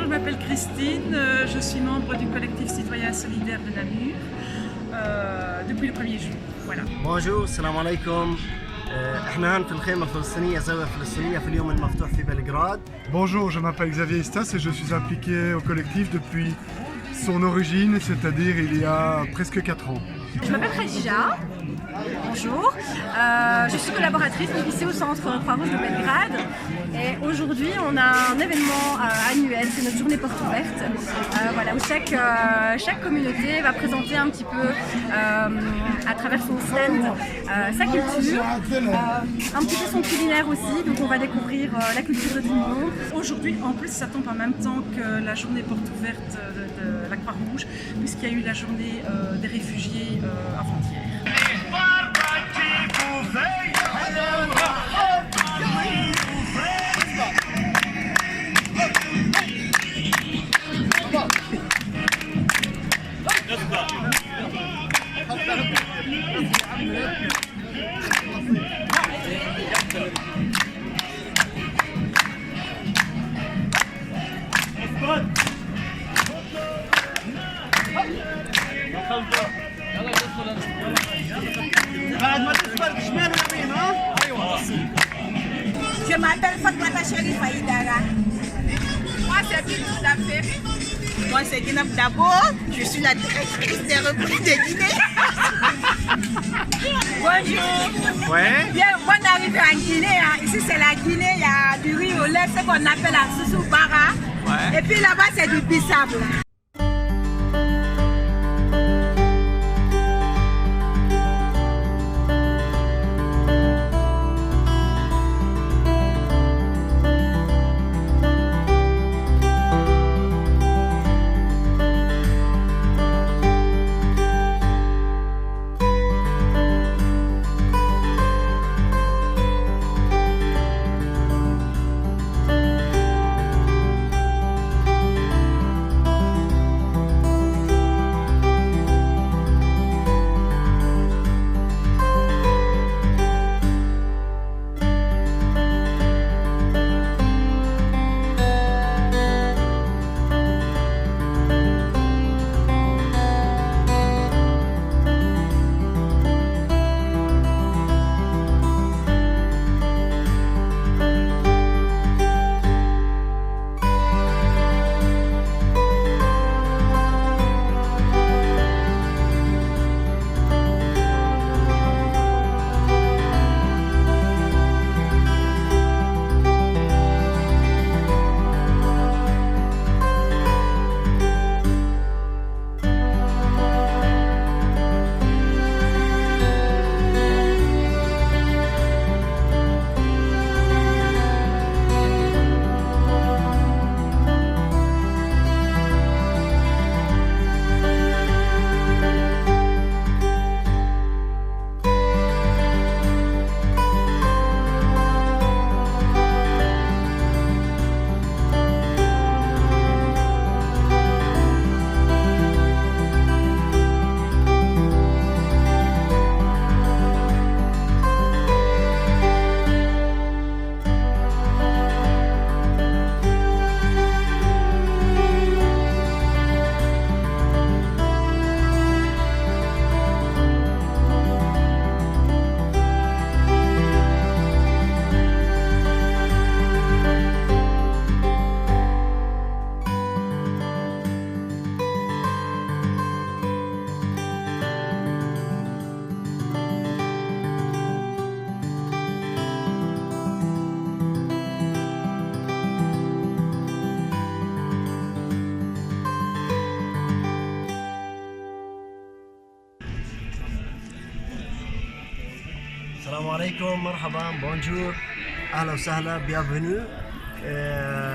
je m'appelle Christine, je suis membre du collectif citoyen solidaire de Namur depuis le 1er juin. Voilà. Bonjour, salam alaikum. احنا هون في الخيمة الفلسطينية زاوية فلسطينية في اليوم المفتوح في بلغراد. Bonjour, je m'appelle Xavier Istas et je suis impliqué au collectif depuis son origine, c'est-à-dire il y a presque 4 ans. Je m'appelle Khadija. Bonjour, je suis collaboratrice ici au centre Croix-Rouge de Belgrade et aujourd'hui on a un événement annuel, c'est notre journée porte ouverte voilà, où chaque communauté va présenter un petit peu à travers son stand sa culture, un petit peu son culinaire aussi, donc on va découvrir la culture de tout le monde. Aujourd'hui, en plus, ça tombe en même temps que la journée porte ouverte de la Croix-Rouge, puisqu'il y a eu la journée des réfugiés avant-hier. Je m'appelle Fatmata Sherif Aïdara. Moi, c'est Bintou Daferi. Moi, c'est Guinab Dabo. Je suis la directrice des reprises de Guinée. Bonjour. Ouais. Bien, bonne arrivée en Guinée. Hein. Ici, c'est la Guinée. Il y a du riz au lait, ce qu'on appelle la sousou bara. Ouais. Et puis là-bas, c'est du bissable. السلام عليكم، مرحبا، بونجور، اهلا وسهلا، بيانفينيو.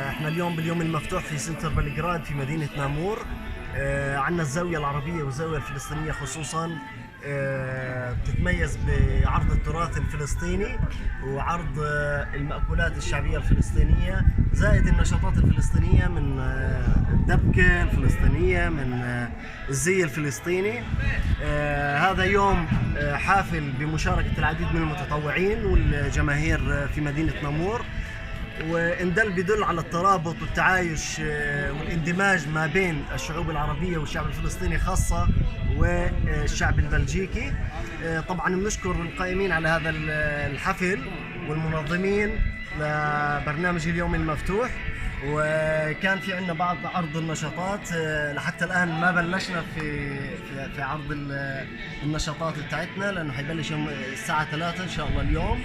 احنا اليوم باليوم المفتوح في سنتر بلغراد في مدينة نامور. عندنا الزاوية العربية والزاوية الفلسطينية خصوصا بتتميز بعرض التراث الفلسطيني وعرض المأكولات الشعبية الفلسطينية، زائد النشاطات الفلسطينية من الدبكة الفلسطينية، من الزي الفلسطيني. هذا يوم حافل بمشاركة العديد من المتطوعين والجماهير في مدينة نامور. وإن دل بيدل على الترابط والتعايش والاندماج ما بين الشعوب العربية والشعب الفلسطيني خاصة والشعب البلجيكي. طبعا بنشكر القائمين على هذا الحفل والمنظمين لبرنامج اليوم المفتوح، وكان في عندنا بعض عرض النشاطات. لحتى الآن ما بلشنا في عرض النشاطات بتاعتنا لأنه حيبلش يوم الساعة 3 إن شاء الله اليوم.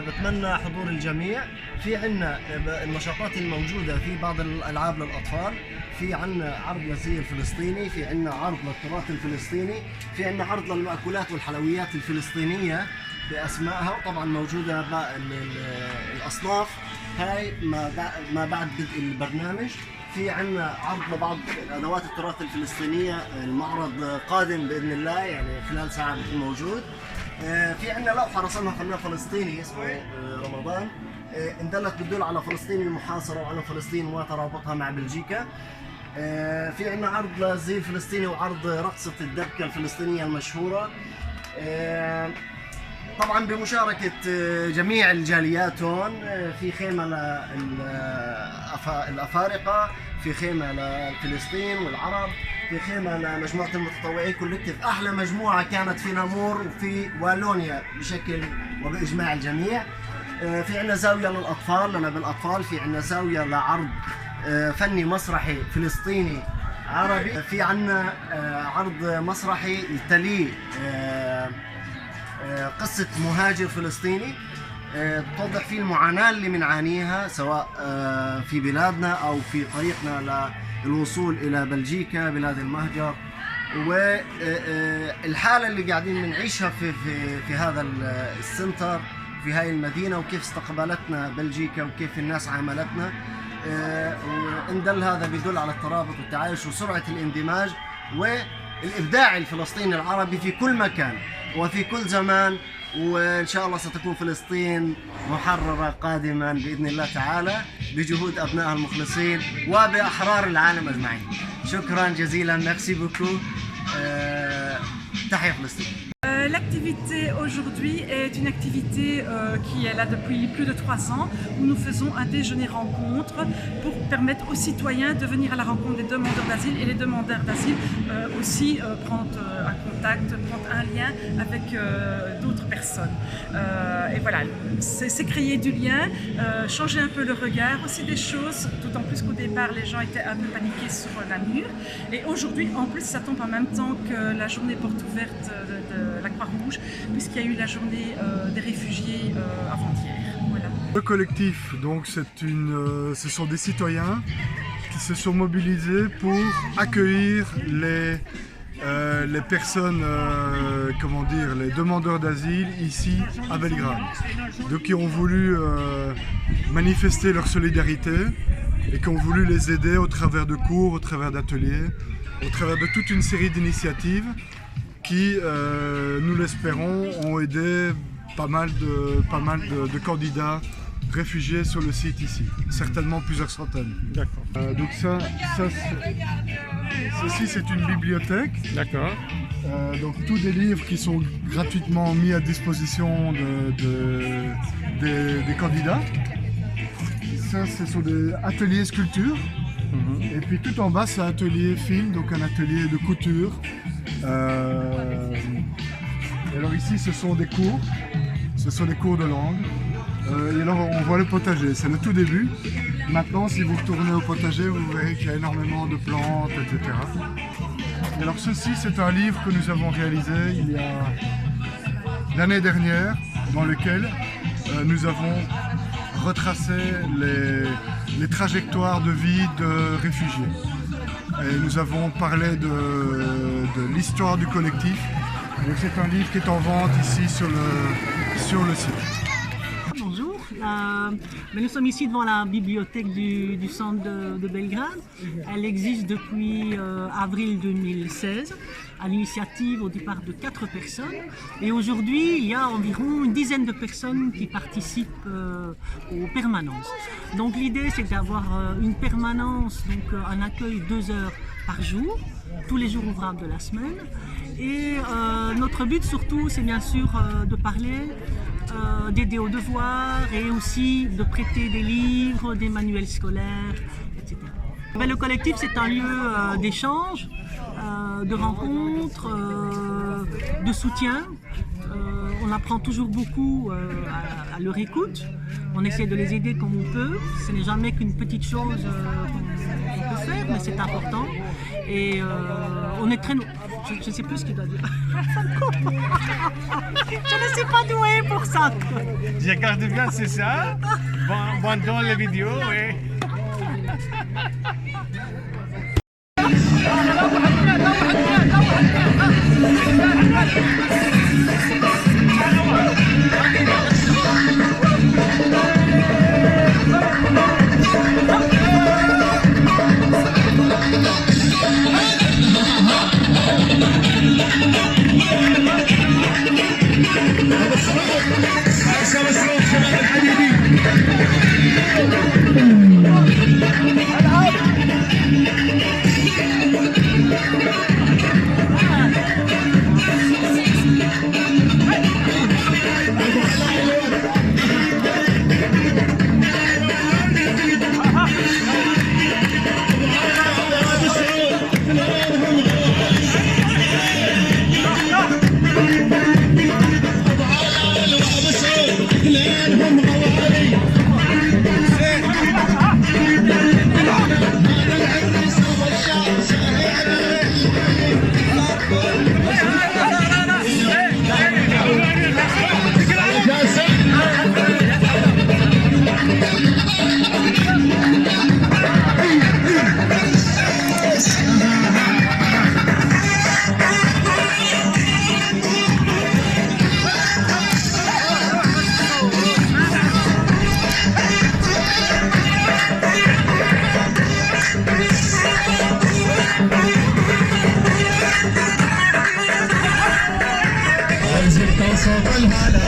بتمنى حضور الجميع. في عنا النشاطات الموجودة في بعض الألعاب للأطفال، في عنا عرض للزي الفلسطيني، في عنا عرض للتراث الفلسطيني، في عنا عرض للمأكولات والحلويات الفلسطينية بأسمائها، وطبعا موجودة الأصناف هاي ما بعد بدء البرنامج. في عنا عرض لبعض الأدوات التراث الفلسطينية، المعرض قادم بإذن الله يعني خلال ساعة بيكون موجود. في عندنا لوحة رسمها فنان فلسطيني اسمه رمضان، إن دلت بتدل على فلسطين المحاصرة وعلى فلسطين وترابطها مع بلجيكا. في عندنا عرض للزي الفلسطيني وعرض رقصة الدبكة الفلسطينية المشهورة، طبعا بمشاركة جميع الجاليات هون. في خيمة للأفارقة، في خيمة لفلسطين والعرب، في خيمة لمجموعة المتطوعين كولكتيف، أحلى مجموعة كانت في نامور وفي والونيا بشكل وبإجماع الجميع. في عنا زاوية للأطفال لنا بالأطفال، في عنا زاوية لعرض فني مسرحي فلسطيني عربي، في عنا عرض مسرحي تلي قصة مهاجر فلسطيني توضح فيه المعاناة اللي بنعانيها سواء في بلادنا أو في طريقنا للوصول إلى بلجيكا بلاد المهجر، والحالة اللي قاعدين بنعيشها في هذا السنتر في هاي المدينة، وكيف استقبلتنا بلجيكا وكيف الناس عاملتنا. وإن دل هذا بيدل على الترابط والتعايش وسرعة الاندماج والإبداع الفلسطيني العربي في كل مكان وفي كل زمان. وإن شاء الله ستكون فلسطين محررة قادما بإذن الله تعالى بجهود أبنائها المخلصين وبأحرار العالم أجمعين. شكرا جزيلا، merci beaucoup. تحية فلسطين. L'activité aujourd'hui est une activité qui est là depuis plus de 3 ans, où nous faisons un déjeuner-rencontre pour permettre aux citoyens de venir à la rencontre des demandeurs d'asile et les demandeurs d'asile aussi prendre un contact, prendre un lien avec d'autres personnes. Et voilà, c'est créer du lien, changer un peu le regard, aussi des choses, d'autant plus qu'au départ les gens étaient un peu paniqués sur la mur. Et aujourd'hui, en plus, ça tombe en même temps que la journée porte ouverte de la Croix-Rouge, puisqu'il y a eu la journée des réfugiés avant-hier. Voilà. Le collectif, donc ce sont des citoyens qui se sont mobilisés pour accueillir les personnes, les demandeurs d'asile ici à Belgrade. Donc qui ont voulu manifester leur solidarité et qui ont voulu les aider au travers de cours, au travers d'ateliers, au travers de toute une série d'initiatives qui, nous l'espérons, ont aidé pas mal de candidats réfugiés sur le site ici, certainement plusieurs centaines. D'accord. Donc ceci c'est une bibliothèque. D'accord. Donc tous des livres qui sont gratuitement mis à disposition des candidats. Ça, ce sont des ateliers sculpture. Et puis tout en bas c'est un atelier film, donc un atelier de couture. Et alors ici ce sont des cours de langue. Et alors on voit le potager, c'est le tout début. Maintenant si vous retournez au potager vous verrez qu'il y a énormément de plantes, etc. Et alors ceci c'est un livre que nous avons réalisé il y a l'année dernière, dans lequel nous avons retracé les trajectoires de vie de réfugiés. Et nous avons parlé de l'histoire du collectif. Donc c'est un livre qui est en vente ici sur le site. Bonjour, nous sommes ici devant la bibliothèque du centre de Belgrade. Elle existe depuis avril 2016 à l'initiative au départ de 4 personnes. Et aujourd'hui, il y a environ une dizaine de personnes qui participent aux permanences. Donc l'idée, c'est d'avoir une permanence, donc un accueil 2 heures par jour, tous les jours ouvrables de la semaine. Et notre but surtout, c'est bien sûr de parler d'aider aux devoirs et aussi de prêter des livres, des manuels scolaires, etc. Le collectif, c'est un lieu d'échange, de rencontres, de soutien. On apprend toujours beaucoup à leur écoute. On essaie de les aider comme on peut. Ce n'est jamais qu'une petite chose qu'on peut faire, mais c'est important. Et on est très... Je ne sais plus ce qu'il doit dire. Je ne suis pas douée pour ça. Je regarde bien, c'est ça. Pendant les vidéos, oui.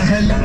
Hello.